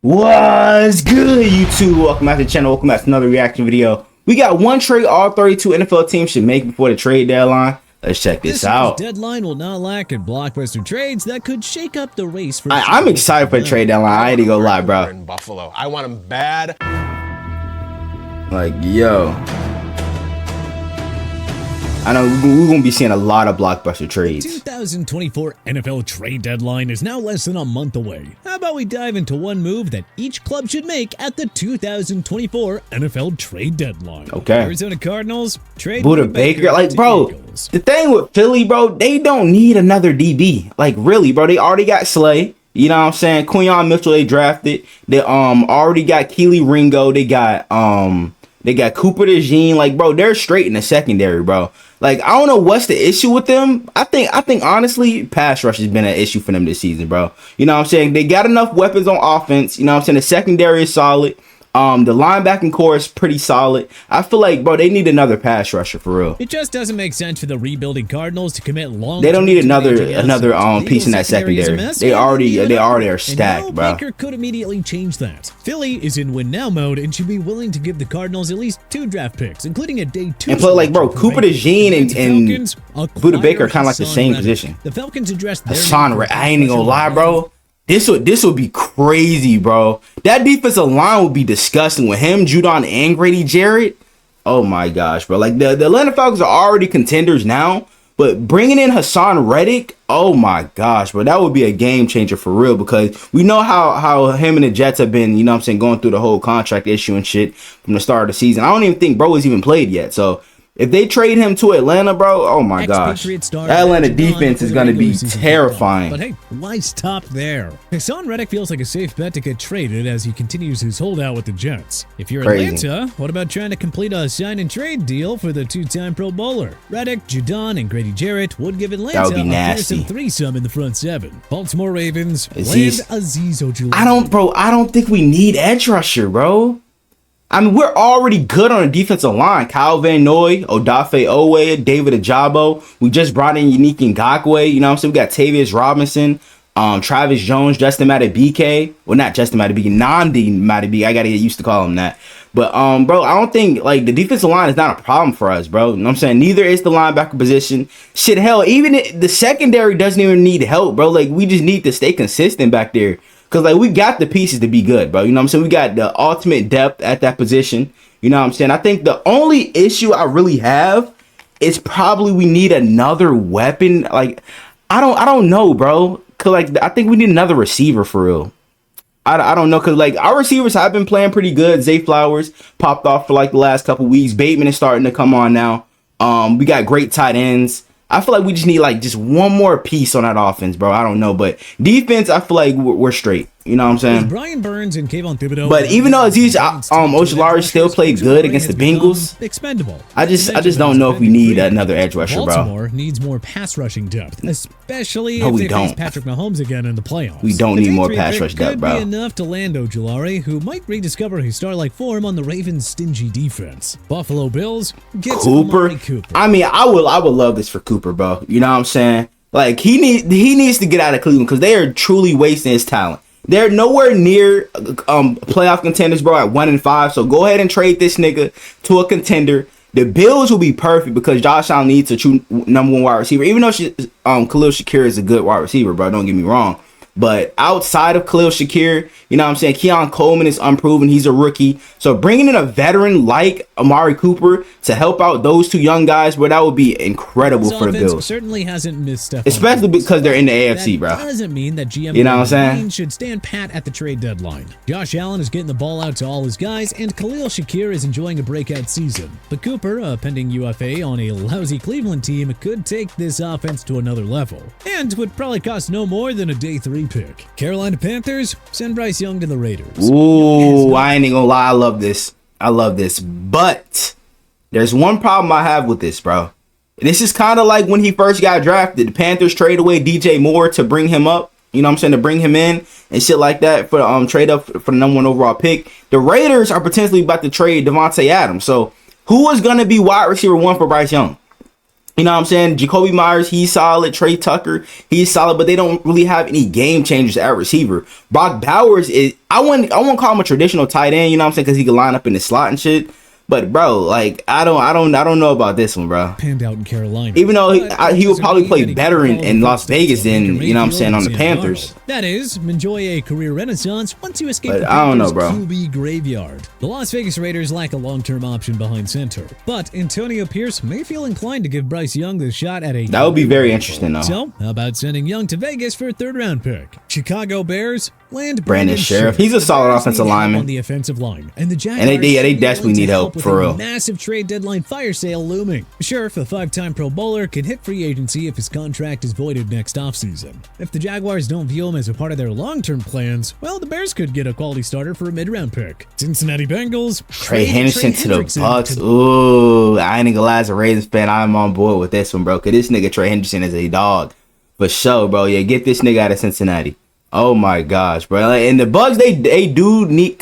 What's good, YouTube? Welcome back to the channel. Welcome back to another reaction video. We got one trade all 32 NFL teams should make before the trade deadline. Let's check this out. Deadline will not lack in blockbuster trades that could shake up the race for. I'm excited for the trade deadline. I ain't gonna lie, bro. In Buffalo, I want him bad. Like, yo, I know we're gonna be seeing a lot of blockbuster trades. 2024 NFL trade deadline is now less than a month away. How about we dive into one move that each club should make at the 2024 NFL trade deadline? Okay. Arizona Cardinals trade Budda Baker, like, bro, the thing with Philly, bro, they don't need another DB. Like, really, bro, they already got Slay. You know what I'm saying? Quinyon Mitchell, they drafted. They already got Kelee Ringo. They got Cooper DeJean. Like, bro, they're straight in the secondary, bro. Like, I don't know what's the issue with them. I think honestly, pass rush has been an issue for them this season, bro. You know what I'm saying? They got enough weapons on offense. You know what I'm saying? The secondary is solid. The linebacking core is pretty solid. I feel like, bro, they need another pass rusher for real. It just doesn't make sense for the rebuilding Cardinals to commit long. They don't need another piece in that secondary. They already are stacked, bro. Baker could immediately change that. Philly is in win now mode and should be willing to give the Cardinals at least 2 draft picks, including a day 2. And play, like, bro, Cooper DeJean and Budda Baker are kind of like the same position. The Falcons addressed Hassan Reddick. I ain't gonna lie, bro. This would be crazy, bro. That defensive line would be disgusting with him, Judon, and Grady Jarrett. Oh my gosh, bro. Like, the Atlanta Falcons are already contenders now, but bringing in Hassan Reddick, oh my gosh, bro, that would be a game changer for real, because we know how him and the Jets have been, you know what I'm saying, going through the whole contract issue and shit from the start of the season. I don't even think bro has even played yet, so if they trade him to Atlanta, bro, oh my gosh, that Atlanta defense is going to be terrifying. But hey, why stop there? Hassan Reddick feels like a safe bet to get traded as he continues his holdout with the Jets. If you're Atlanta, what about trying to complete a sign and trade deal for the 2-time Pro Bowler? Reddick, Judon, and Grady Jarrett would give Atlanta a fearsome threesome in the front 7. Baltimore Ravens land Azeez Ojulari. I don't think we need edge rusher, bro. I mean, we're already good on the defensive line. Kyle Van Noy, Odafe Oweh, David Ajabo. We just brought in Yannick Ngakoue. You know what I'm saying? We got Tavius Robinson, Travis Jones, Justin Madubuike. Well, not Justin Madubuike, Nnamdi Madubuike. I got to get used to calling him that. But, bro, I don't think, like, the defensive line is not a problem for us, bro. You know what I'm saying? Neither is the linebacker position. Shit, hell, even the secondary doesn't even need help, bro. Like, we just need to stay consistent back there. Because, like, we got the pieces to be good, bro. You know what I'm saying? We got the ultimate depth at that position. You know what I'm saying? I think the only issue I really have is probably we need another weapon. Like, I don't know, bro. Because, like, I think we need another receiver for real. I don't know. Because, like, our receivers have been playing pretty good. Zay Flowers popped off for, like, the last couple weeks. Bateman is starting to come on now. We got great tight ends. I feel like we just need, like, just one more piece on that offense, bro. I don't know. But defense, I feel like we're straight. You know what I'm saying? Brian Burns and Kayvon Thibodeau. But even though Azeez Ojulari still played good against the Bengals, expendable. I just don't know if we need another edge rusher, bro. Baltimore needs more pass rushing depth, especially if they face Patrick Mahomes again in the playoffs. We don't need more pass rush depth, bro. Could be enough to land Ojulari, who might rediscover his star-like form on the Ravens' stingy defense. Buffalo Bills get Cooper. I mean, I would love this for Cooper, bro. You know what I'm saying? Like, he needs to get out of Cleveland because they are truly wasting his talent. They're nowhere near playoff contenders, bro, at 1-5. So go ahead and trade this nigga to a contender. The Bills will be perfect because Josh Allen needs a true number 1 wide receiver. Even though Khalil Shakir is a good wide receiver, bro, don't get me wrong. But outside of Khalil Shakir, you know what I'm saying, Keon Coleman is unproven. He's a rookie. So bringing in a veteran like Amari Cooper to help out those 2 young guys, bro, that would be incredible for the Bills. Certainly hasn't missed Stephon, especially because they're in the AFC, bro. That doesn't mean that GM, you know what I'm saying, should stand pat at the trade deadline. Josh Allen is getting the ball out to all his guys, and Khalil Shakir is enjoying a breakout season. But Cooper, pending UFA on a lousy Cleveland team, could take this offense to another level, and would probably cost no more than a day 3 pick. Carolina Panthers send Bryce Young to the Raiders. Ooh, I ain't gonna lie, I love this. But there's one problem I have with this, bro. This is kind of like when he first got drafted. The Panthers trade away DJ Moore to bring him up. You know what I'm saying? To bring him in and shit like that for trade up for the number 1 overall pick. The Raiders are potentially about to trade Devontae Adams. So who is gonna be wide receiver 1 for Bryce Young? You know what I'm saying? Jacoby Myers, he's solid. Trey Tucker, he's solid, but they don't really have any game changers at receiver. Brock Bowers is, I won't call him a traditional tight end, you know what I'm saying? Because he can line up in the slot and shit. But bro, like I don't know about this one, bro. Panned out in Carolina. Even though he would probably play better in Las Vegas than, you know what I'm saying, on the Panthers. That is, enjoy a career renaissance once you escape the I don't know, Panthers' bro. QB graveyard. The Las Vegas Raiders lack a long-term option behind center, but Antonio Pierce may feel inclined to give Bryce Young the shot at a. That would be very interesting, though. So, how about sending Young to Vegas for a third-round pick? Chicago Bears land Brandon Sheriff. He's a solid offensive lineman on the offensive line, and the Jaguars they desperately need help with for a real. Massive trade deadline fire sale looming. Sheriff, a 5-time Pro Bowler, could hit free agency if his contract is voided next offseason. If the Jaguars don't view him as a part of their long-term plans, well, the Bears could get a quality starter for a mid-round pick. Cincinnati Bengals Trey Henderson to the Bucks. Ooh, I ain't gonna lie, as a Ravens fan, I'm on board with this one, bro. Cause this nigga Trey Henderson is a dog for sure, bro. Yeah, get this nigga out of Cincinnati. Oh my gosh, bro. Like, and the Bucks, they do need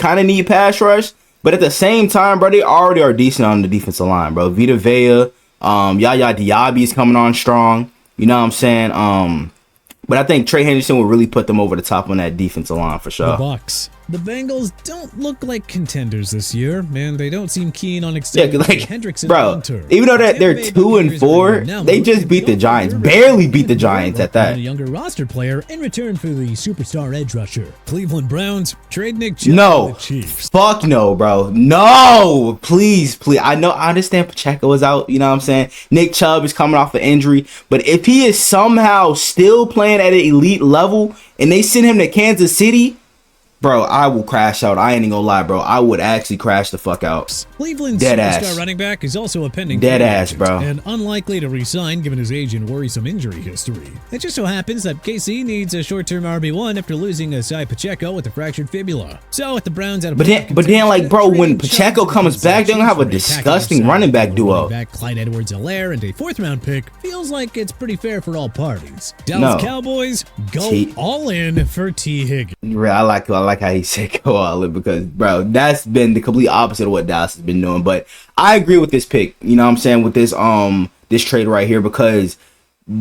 pass rush, but at the same time, bro, they already are decent on the defensive line, bro. Vita Vea, Yaya Diaby is coming on strong. You know what I'm saying? But I think Trey Henderson will really put them over the top on that defensive line for sure. The Bucks. The Bengals don't look like contenders this year, and they don't seem keen on extending Hendrickson. Bro, even though that they're 2-4, they just beat the Giants. Barely beat the Giants at that. A younger roster player in return for the superstar edge rusher. Cleveland Browns trade Nick Chubb No, to the Chiefs. Fuck no, bro. No, please. I understand Pacheco is out. You know what I'm saying? Nick Chubb is coming off an injury, but if he is somehow still playing at an elite level and they send him to Kansas City, bro, I will crash out. I ain't even gonna lie, bro. I would actually crash the fuck out. Cleveland's Dead superstar ass. running back is also a pending Dead free ass, agent bro. and unlikely to re-sign given his age and worrisome injury history. It just so happens that KC needs a short-term RB1 after losing Asai Pacheco with a fractured fibula. So with the Browns at a But then, like, bro, when Pacheco comes back, they're gonna have a disgusting running back duo. Back Clyde Edwards-Helaire and a 4th-round pick feels like it's pretty fair for all parties. Dallas Cowboys go all in for T. Higgins. I like how he said go all in because, bro, that's been the complete opposite of what Dallas has been doing. But I agree with this pick, you know what I'm saying, with this this trade right here, because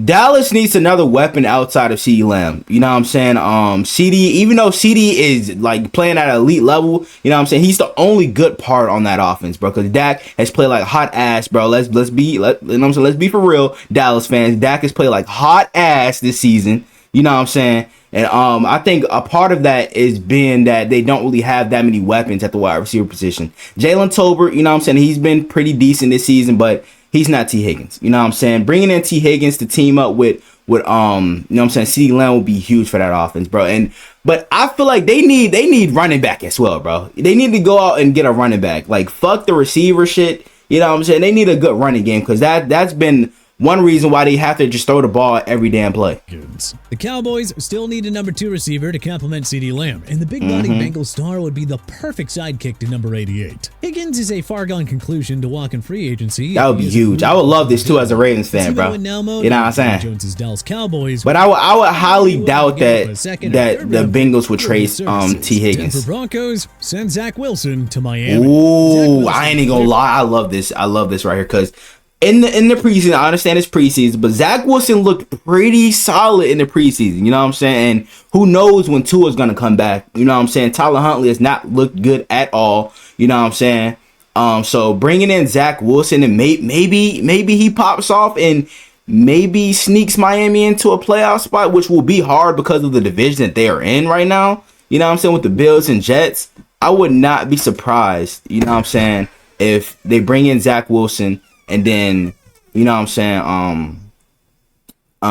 Dallas needs another weapon outside of CeeDee Lamb. You know what I'm saying? CeeDee, even though CeeDee is like playing at an elite level, you know what I'm saying, he's the only good part on that offense, bro. Because Dak has played like hot ass, bro. Let's be for real, Dallas fans. Dak has played like hot ass this season. You know what I'm saying? And I think a part of that is being that they don't really have that many weapons at the wide receiver position. Jalen Tolbert, you know what I'm saying, he's been pretty decent this season, but he's not T. Higgins. You know what I'm saying? Bringing in T. Higgins to team up with you know what I'm saying, CeeDee Lamb will be huge for that offense, bro. But I feel like they need running back as well, bro. They need to go out and get a running back. Like, fuck the receiver shit. You know what I'm saying? They need a good running game because that's been one reason why they have to just throw the ball every damn play. The Cowboys still need a number 2 receiver to complement CeeDee Lamb, and the big-body Bengals star would be the perfect sidekick to number 88. Higgins is a far-gone conclusion to walk in free agency. That would be huge. I would love this too as a Ravens fan, bro. You know what I'm saying? Jones's Dallas Cowboys, but I would highly doubt that the Bengals would trade T. Higgins. Denver Broncos send Zach Wilson to Miami. Ooh, I ain't even gonna lie. I love this right here because in the preseason, I understand it's preseason, but Zach Wilson looked pretty solid in the preseason. You know what I'm saying? And who knows when Tua's gonna come back? You know what I'm saying? Tyler Huntley has not looked good at all. You know what I'm saying? So bringing in Zach Wilson and maybe he pops off and maybe sneaks Miami into a playoff spot, which will be hard because of the division that they are in right now. You know what I'm saying? With the Bills and Jets, I would not be surprised. You know what I'm saying? If they bring in Zach Wilson. And then, you know what I'm saying,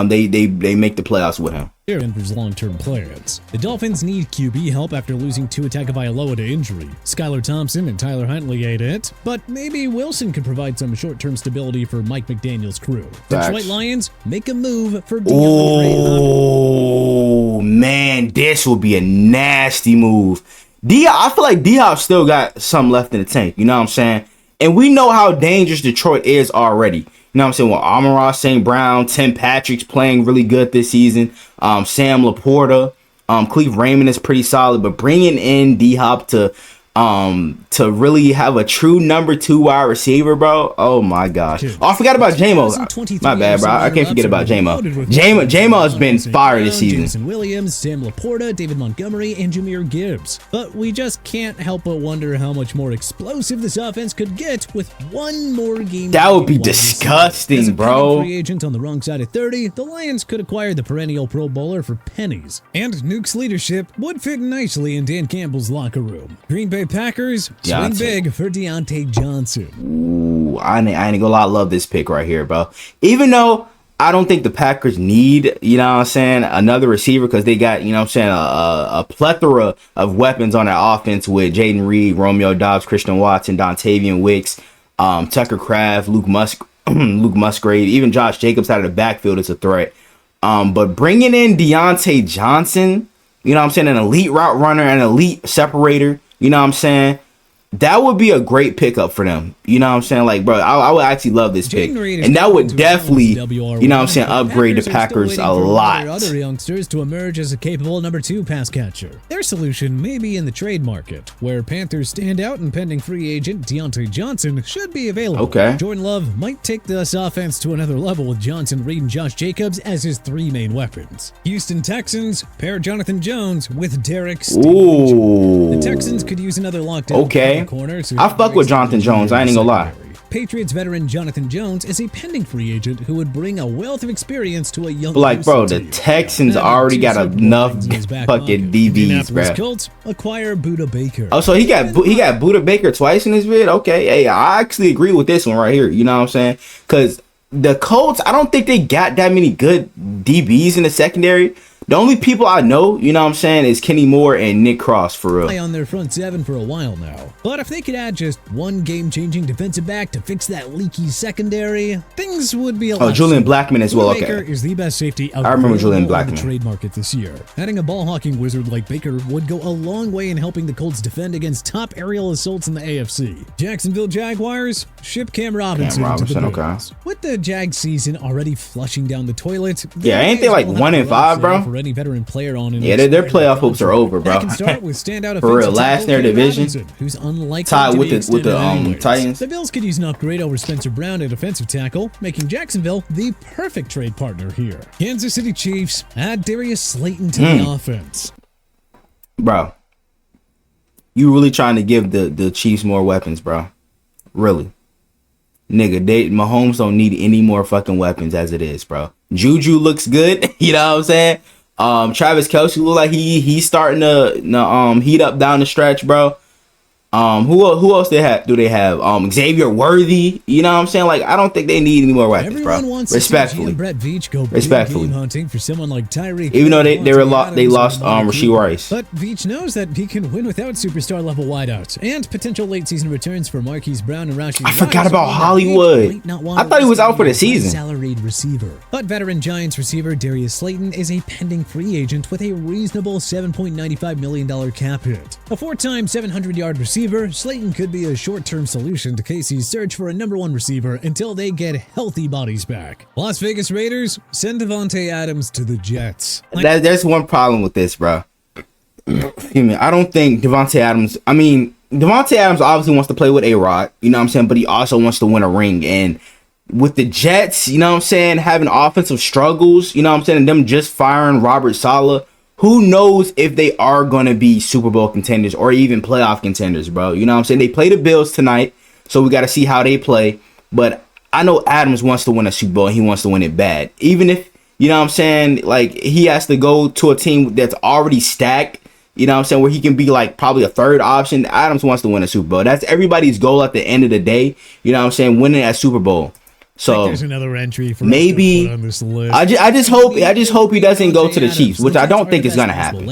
they make the playoffs with him. Denver's long-term plans. The Dolphins need QB help after losing Tua Tagovailoa to injury. Skylar Thompson and Tyler Huntley ain't it, but maybe Wilson can provide some short-term stability for Mike McDaniel's crew. Detroit Lions make a move for DeAndre Hopkins. Oh, man, this will be a nasty move. I feel like D-Hop still got some left in the tank, you know what I'm saying? And we know how dangerous Detroit is already. You know what I'm saying? With Amon-Ra St. Brown, Tim Patrick's playing really good this season. Sam Laporta, Cleve Raymond is pretty solid. But bringing in D-Hop to to really have a true number 2 wide receiver, bro. Oh my gosh. Oh, I forgot about JMO. My bad, bro. I can't forget about JMO. JMO has been fire this season. Jameson Williams, Sam Laporta, David Montgomery, and Jahmyr Gibbs. But we just can't help but wonder how much more explosive this offense could get with one more game. That would be disgusting, bro. Free agent on the wrong side of 30, the Lions could acquire the perennial Pro Bowler for pennies. And Nuke's leadership would fit nicely in Dan Campbell's locker room. Green Bay Packers swing big for Deontay Johnson. Ooh, I ain't gonna lie, I love this pick right here, bro. Even though I don't think the Packers need, you know what I'm saying, another receiver, because they got, you know what I'm saying, a plethora of weapons on their offense with Jaden Reed, Romeo Doubs, Christian Watson, Dontavian Wicks, Tucker Kraft, Luke Musgrave, even Josh Jacobs out of the backfield is a threat. But bringing in Deontay Johnson, you know what I'm saying, an elite route runner, an elite separator, you know what I'm saying, that would be a great pickup for them. You know what I'm saying? Like, bro, I would actually love this pick. And that would definitely, you know what I'm saying, upgrade the Packers a lot. Other youngsters to emerge as a capable number 2 pass catcher. Their solution may be in the trade market, where Panthers stand out and pending free agent Deontay Johnson should be available. Okay. Jordan Love might take this offense to another level with Johnson, Reed, and Josh Jacobs as his 3 main weapons. Houston Texans pair Jonathan Jones with Derek Stingley. Ooh. The Texans could use another lockdown. Okay. Corner, so I fuck with Jonathan Jones. I ain't gonna lie. Patriots veteran Jonathan Jones is a pending free agent who would bring a wealth of experience to a young. But like, bro, the Texans already got enough fucking DBs, bro. Colts acquire Budda Baker. Oh, so he got Budda Baker twice in his vid. Okay, hey, I actually agree with this one right here. You know what I'm saying? Because the Colts, I don't think they got that many good DBs in the secondary. The only people I know, you know what I'm saying, is Kenny Moore and Nick Cross, for real. On their front 7 for a while now. But if they could add just one game-changing defensive back to fix that leaky secondary, things would be a lot. Oh, Julian Blackmon as well. Baker Okay. is the best safety I remember Julian Blackmon. on the trade market this year. Adding a ball-hawking wizard like Baker would go a long way in helping the Colts defend against top aerial assaults in the AFC. Jacksonville Jaguars ship Cam Robinson to the Bills. Okay. With the Jag season already flushing down the toilet, Yeah, ain't they like 1-5, bro? For any veteran player on yeah, their playoff hopes are over, bro. Can start with standout for real, last in their division, Robinson, who's unlikely tied to with be the Titans. The Bills could use an upgrade over Spencer Brown at offensive tackle, making Jacksonville the perfect trade partner here. Kansas City Chiefs add Darius Slayton to the offense. Bro, you really trying to give the Chiefs more weapons, bro? Really? Nigga, Mahomes don't need any more fucking weapons as it is, bro. Juju looks good, you know what I'm saying? Travis Kelce look like he's starting to heat up down the stretch, bro. Who else do they have? Xavier Worthy, you know what I'm saying? Like, I don't think they need any more weapons, Everyone bro. wants Respectfully, to see Brett Veach go respectfully, game hunting for someone like Tyreek. even though they lost Rashee Rice. But Veach knows that he can win without superstar level wideouts and potential late season returns for Marquise Brown and Rashee. I forgot about Hollywood. I thought he was out for the season. Salaried receiver, but veteran Giants receiver Darius Slayton is a pending free agent with a reasonable $7.95 million cap hit. A 4-time 700-yard receiver, Slayton could be a short-term solution to KC's search for a number 1 receiver until they get healthy bodies back. Las Vegas Raiders send Davante Adams to the Jets. There's one problem with this, bro. Excuse me. I don't think Davante Adams. I mean, Davante Adams obviously wants to play with A-Rod, you know what I'm saying, but he also wants to win a ring. And with the Jets, you know what I'm saying, having offensive struggles, you know what I'm saying, and them just firing Robert Saleh, who knows if they are going to be Super Bowl contenders or even playoff contenders, bro. You know what I'm saying? They play the Bills tonight, so we got to see how they play. But I know Adams wants to win a Super Bowl, and he wants to win it bad. Even if, you know what I'm saying, like, he has to go to a team that's already stacked, you know what I'm saying, where he can be, like, probably a third option. Adams wants to win a Super Bowl. That's everybody's goal at the end of the day, you know what I'm saying, winning a Super Bowl. So there's another entry for maybe on this list. I just hope he doesn't go to the Chiefs, which I don't think is gonna happen,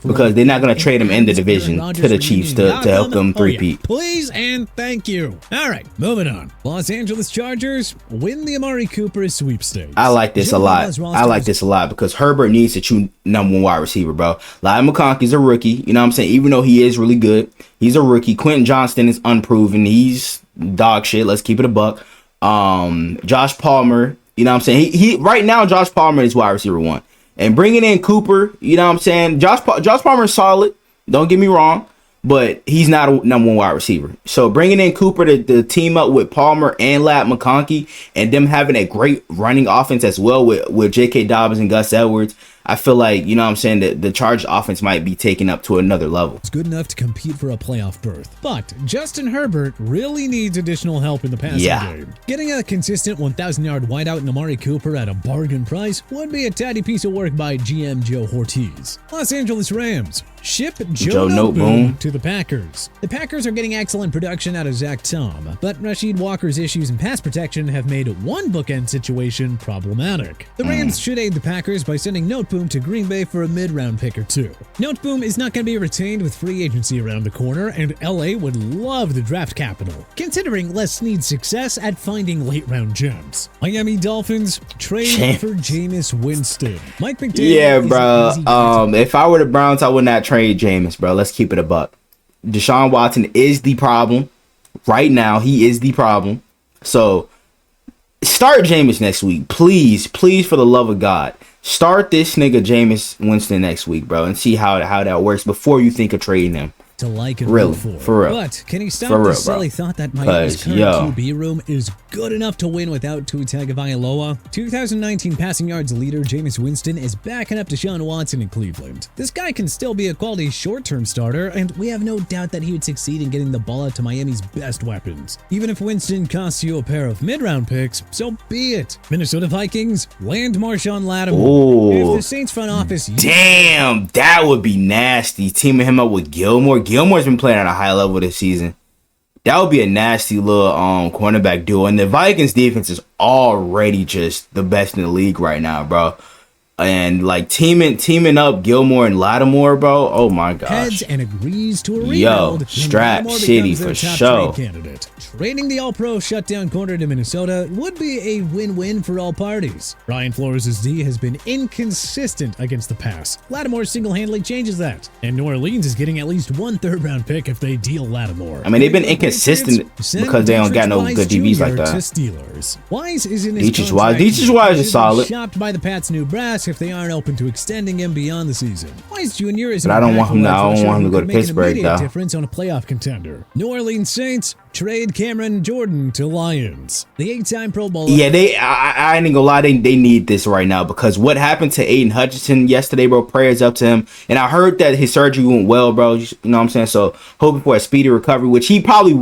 because they're not gonna trade him in the division to the Chiefs to help them three-peat. Please and thank you. All right, moving on. Los Angeles Chargers win the Amari Cooper sweepstakes. I like this a lot. I like this a lot because Herbert needs to choose number 1 wide receiver, bro. Lai McConkey's a rookie, you know what I'm saying? Even though he is really good, he's a rookie. Quentin Johnston is unproven. He's dog shit. Let's keep it a buck. Josh Palmer, you know what I'm saying, he right now Josh Palmer is wide receiver 1, and bringing in Cooper, you know what I'm saying, Josh Palmer is solid, don't get me wrong, but he's not a number one wide receiver. So bringing in Cooper to team up with Palmer and Lat McConkey, and them having a great running offense as well with J.K. Dobbins and Gus Edwards, I feel like, you know what I'm saying, that the Chargers offense might be taken up to another level. It's good enough to compete for a playoff berth. But Justin Herbert really needs additional help in the passing game. Getting a consistent 1,000-yard wideout in Amari Cooper at a bargain price would be a tidy piece of work by GM Joe Ortiz. Los Angeles Rams ship Joe Noteboom to the Packers. The Packers are getting excellent production out of Zach Tom, but Rasheed Walker's issues in pass protection have made one bookend situation problematic. The Rams should aid the Packers by sending Noteboom to Green Bay for a mid-round pick or two. Noteboom is not going to be retained with free agency around the corner, and LA would love the draft capital, considering Les needs success at finding late-round gems. Miami Dolphins trade for Jameis Winston. Mike McDaniel. Yeah, bro. If I were the Browns, I would not trade Jameis, bro. Let's keep it a buck. Deshaun Watson is the problem. Right now, he is the problem. So, start Jameis next week. Please, for the love of God. Start this nigga Jameis Winston next week, bro, and see how that works before you think of trading him. To like and really, for real. But can he stop the silly thought that Miami's current QB room is good enough to win without Tua Tagovailoa? 2019 passing yards leader Jameis Winston is backing up Deshaun Watson in Cleveland. This guy can still be a quality short-term starter, and we have no doubt that he would succeed in getting the ball out to Miami's best weapons. Even if Winston costs you a pair of mid-round picks, so be it. Minnesota Vikings land Marshawn Lattimore. If the Saints front office... Damn, that would be nasty. Teaming him up with Gilmore. Gilmore's been playing at a high level this season. That would be a nasty little cornerback duo. And the Vikings defense is already just the best in the league right now, bro. And like teaming up Gilmore and Lattimore, bro. Oh my gosh. Heads and agrees to a rebuild. Yo, Strap City for sure. Trading the All-Pro shutdown corner to Minnesota would be a win-win for all parties. Brian Flores' D has been inconsistent against the pass. Lattimore single-handedly changes that. And New Orleans is getting at least one third-round pick if they deal Lattimore. I mean, they've been inconsistent because they don't got no good DBs like that. Steelers. Wise is in his Deatrich Wise is solid. Shopped by the Pats' new brass if they aren't open to extending him beyond the season. Wise Jr. is but I don't want him to go to Pittsburgh, though. Difference on a playoff contender. New Orleans Saints trade Cameron Jordan to Lions. The 8-time Pro Bowler. Yeah, I ain't gonna lie, they need this right now because what happened to Aiden Hutchinson yesterday, bro, prayers up to him. And I heard that his surgery went well, bro. You know what I'm saying? So hoping for a speedy recovery, which he's probably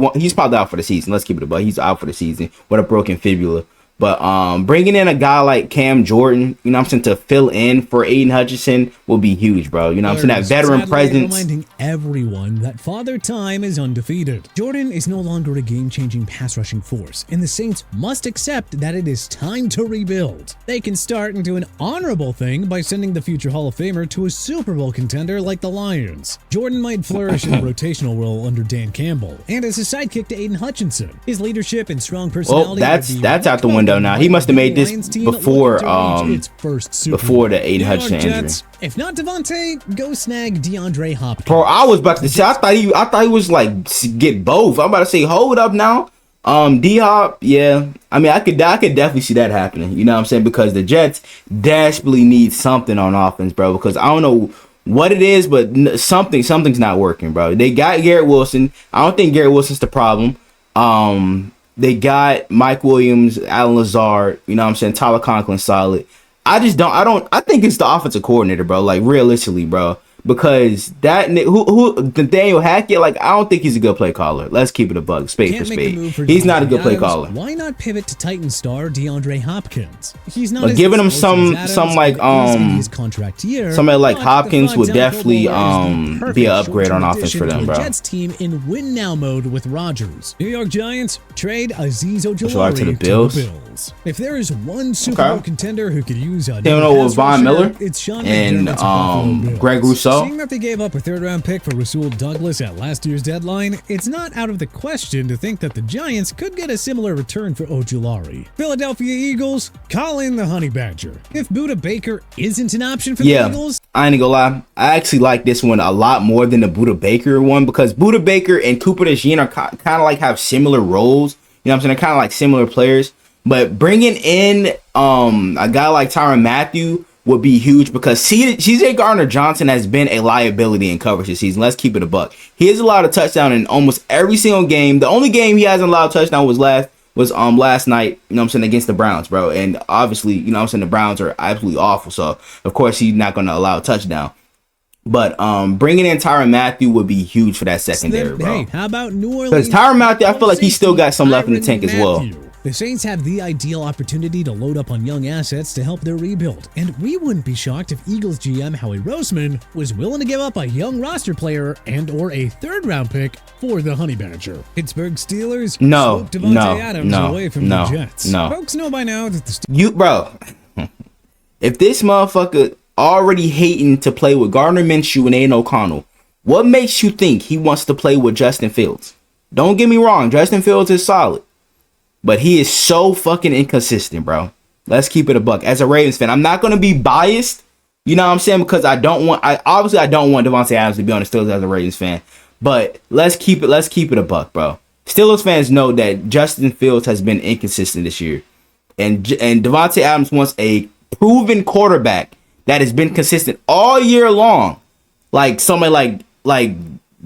out for the season. Let's keep it above. He's out for the season with a broken fibula. But bringing in a guy like Cam Jordan, you know what I'm saying, to fill in for Aiden Hutchinson will be huge, bro. You know what I'm saying? That veteran presence. Reminding everyone that Father Time is undefeated. Jordan is no longer a game-changing pass-rushing force, and the Saints must accept that it is time to rebuild. They can start and do an honorable thing by sending the future Hall of Famer to a Super Bowl contender like the Lions. Jordan might flourish in a rotational role under Dan Campbell, and as a sidekick to Aiden Hutchinson. His leadership and strong personality. Well, that's out the window now. He must have made this before the Aiden Hutchinson injury. If not Devontae, go snag DeAndre Hopkins. Bro, I was about to say, I thought he was like get both. I'm about to say, hold up now. D-Hop, yeah. I mean, I could definitely see that happening. You know what I'm saying? Because the Jets desperately need something on offense, bro. Because I don't know what it is, but something's not working, bro. They got Garrett Wilson. I don't think Garrett Wilson's the problem. They got Mike Williams, Alan Lazard, you know what I'm saying? Tyler Conklin solid. I think it's the offensive coordinator, bro. Like, realistically, bro. Because that Nathaniel Hackett, like, I don't think he's a good play caller. Let's keep it a bug. Spade for spade. He's not a good play caller. Why not pivot to Titan star DeAndre Hopkins? He's not giving him some like his contract year. Somebody like Hopkins would definitely be an upgrade on offense for them, bro. Jets team in win now mode with Rodgers. New York Giants trade Azeez Ojulari to the Bills. If there is one Super Bowl contender who could use a Von Miller, it's Sean and Greg Rousseau. Seeing that they gave up a third-round pick for Rasul Douglas at last year's deadline, it's not out of the question to think that the Giants could get a similar return for Ojulari. Philadelphia Eagles call in the Honey Badger. If Budda Baker isn't an option for the Eagles, I ain't gonna lie, I actually like this one a lot more than the Budda Baker one because Budda Baker and Cooper DeJean are kind of like have similar roles. You know what I'm saying? They're kind of like similar players. But bringing in a guy like Tyrann Mathieu would be huge because CJ Gardner-Johnson has been a liability in coverage this season. Let's keep it a buck. He has allowed a touchdown in almost every single game. The only game he hasn't allowed a touchdown was last night, you know what I'm saying, against the Browns, bro. And obviously, you know what I'm saying, the Browns are absolutely awful. So, of course, he's not going to allow a touchdown. But bringing in Tyrann Mathieu would be huge for that secondary, bro. Hey, how about New Orleans? Because Tyrann Mathieu, I feel like he still got some left in the tank as well. The Saints have the ideal opportunity to load up on young assets to help their rebuild, and we wouldn't be shocked if Eagles GM Howie Roseman was willing to give up a young roster player and or a third-round pick for the Honey Badger. Pittsburgh Steelers swooped Davante Adams away from the Jets. Folks know by now that bro, if this motherfucker already hating to play with Gardner Minshew and Aiden O'Connell, what makes you think he wants to play with Justin Fields? Don't get me wrong, Justin Fields is solid. But he is so fucking inconsistent, bro. Let's keep it a buck. As a Ravens fan, I'm not going to be biased, you know what I'm saying? Because I don't want Davante Adams to be on the Steelers as a Ravens fan. But let's keep it a buck, bro. Steelers fans know that Justin Fields has been inconsistent this year. And Davante Adams wants a proven quarterback that has been consistent all year long. Like somebody like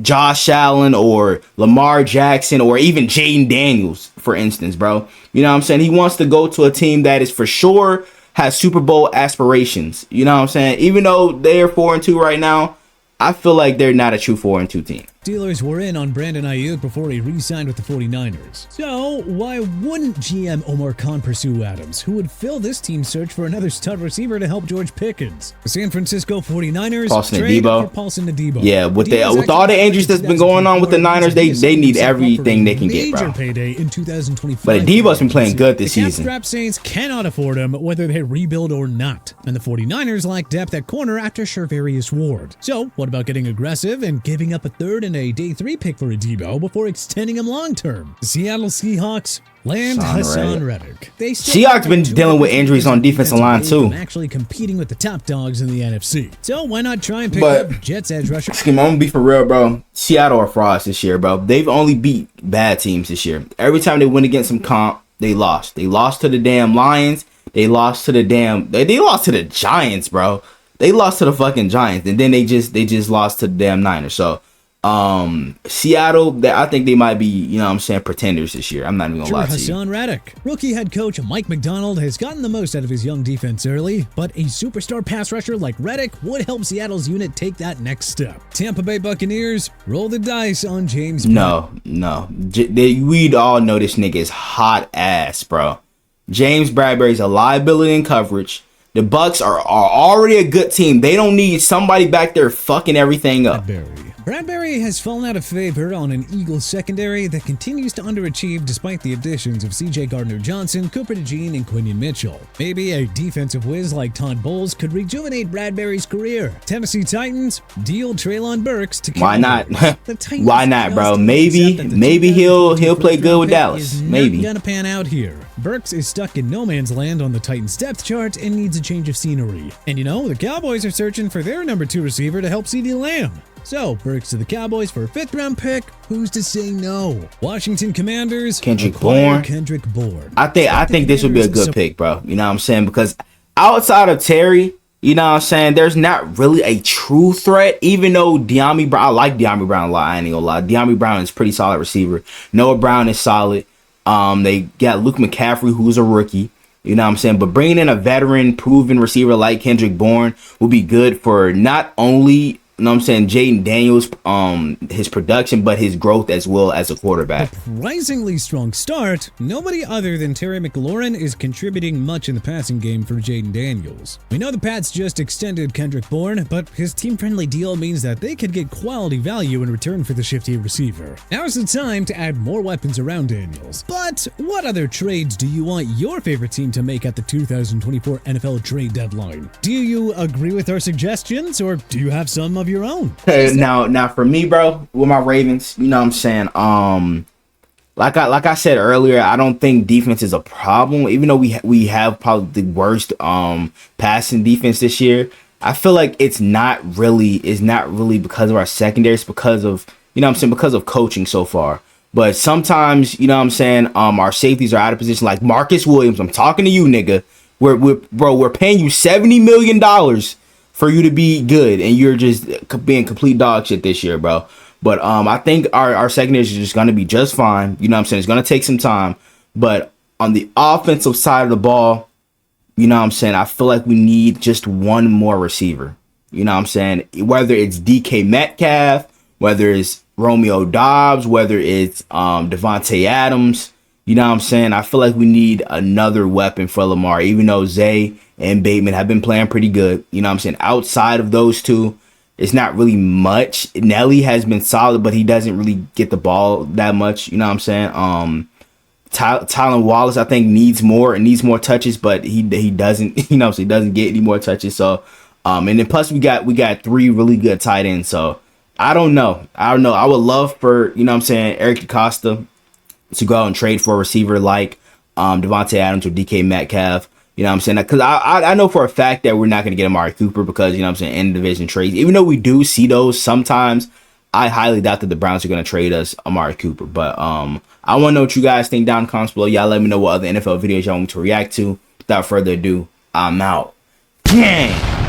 Josh Allen or Lamar Jackson or even Jaden Daniels, for instance, bro. You know what I'm saying? He wants to go to a team that is for sure has Super Bowl aspirations. You know what I'm saying? Even though they're 4-2 right now, I feel like they're not a true 4-2 team. Steelers were in on Brandon Ayuk before he re-signed with the 49ers. So why wouldn't GM Omar Khan pursue Adams, who would fill this team's search for another stud receiver to help George Pickens? The San Francisco 49ers trade for Paulson Adebo. Yeah, with all the injuries that's been going on with the Niners, they need everything they can get, bro. Payday in 2025. But Adebo's been playing good this season. The cap-strapped Saints cannot afford him, whether they rebuild or not. And the 49ers lack depth at corner after Charvarius Ward. So what about getting aggressive and giving up a third and a day 3 pick for Adebo before extending him long term? The Seattle Seahawks land Hassan Reddick. Seahawks been dealing with injuries on defensive line too. Actually competing with the top dogs in the NFC. So why not try and pick up Jets edge rusher? I'm gonna be for real, bro. Seattle are frauds this year, bro. They've only beat bad teams this year. Every time they went against some comp, they lost. They lost to the damn Lions. They lost to the they lost to the Giants, bro. They lost to the fucking Giants, and then they just lost to the damn Niners. So Seattle, I think they might be, you know what I'm saying, pretenders this year. I'm not even gonna lie to you. Hassan Reddick. Rookie head coach Mike McDonald has gotten the most out of his young defense early, but a superstar pass rusher like Reddick would help Seattle's unit take that next step. Tampa Bay Buccaneers roll the dice on James. No. We'd all know this nigga is hot ass, bro. James Bradbury's a liability in coverage. The Bucks are already a good team. They don't need somebody back there fucking everything up. Bradbury has fallen out of favor on an Eagles secondary that continues to underachieve despite the additions of CJ Gardner-Johnson, Cooper DeJean, and Quinion Mitchell. Maybe a defensive whiz like Todd Bowles could rejuvenate Bradbury's career. Tennessee Titans deal Treylon Burks to why not? Why not, bro? Maybe he'll play good with Dallas. Maybe gonna pan out here. Burks is stuck in no man's land on the Titans depth chart and needs a change of scenery. And you know, the Cowboys are searching for their number 2 receiver to help CeeDee Lamb. So, Burks to the Cowboys for a 5th-round pick. Who's to say no? Washington Commanders. Kendrick Bourne. I think this would be a good pick, bro. You know what I'm saying? Because outside of Terry, you know what I'm saying, there's not really a true threat. Even though De'Ami Brown, I like De'Ami Brown a lot. I ain't gonna lie. De'Ami Brown is a pretty solid receiver. Noah Brown is solid. They got Luke McCaffrey, who's a rookie. You know what I'm saying? But bringing in a veteran, proven receiver like Kendrick Bourne will be good for not only, you know what I'm saying, Jaden Daniels, his production, but his growth as well as a quarterback. Surprisingly strong start. Nobody other than Terry McLaurin is contributing much in the passing game for Jaden Daniels. We know the Pats just extended Kendrick Bourne, but his team-friendly deal means that they could get quality value in return for the shifty receiver. Now's the time to add more weapons around Daniels. But what other trades do you want your favorite team to make at the 2024 NFL trade deadline? Do you agree with our suggestions, or do you have some of your own? Now for me, bro, with my Ravens, you know what I'm saying, like I said earlier, I don't think defense is a problem. Even though we have probably the worst passing defense this year, I feel like it's not really because of our secondary. It's because of, you know what I'm saying, because of coaching so far. But sometimes, you know what I'm saying, our safeties are out of position, like Marcus Williams. I'm talking to you, nigga. We're paying you $70 million for you to be good, and you're just being complete dog shit this year, bro. But I think our secondary is just gonna be just fine. You know what I'm saying? It's gonna take some time, but on the offensive side of the ball, you know what I'm saying, I feel like we need just one more receiver. You know what I'm saying? Whether it's DK Metcalf, whether it's Romeo Doubs, whether it's Devontae Adams, you know what I'm saying? I feel like we need another weapon for Lamar, even though Zay and Bateman have been playing pretty good. You know what I'm saying? Outside of those two, it's not really much. Nelly has been solid, but he doesn't really get the ball that much. You know what I'm saying? Tylan Wallace, I think, needs more touches, but he doesn't, you know, so he doesn't get any more touches. So, and then plus we got three really good tight ends. So I don't know. I would love for, you know what I'm saying, Eric Acosta to go out and trade for a receiver like Devontae Adams or DK Metcalf. You know what I'm saying? Because I know for a fact that we're not going to get Amari Cooper because, you know what I'm saying, in division trades. Even though we do see those sometimes, I highly doubt that the Browns are going to trade us Amari Cooper. But I want to know what you guys think down in the comments below. Y'all let me know what other NFL videos y'all want me to react to. Without further ado, I'm out. Gang!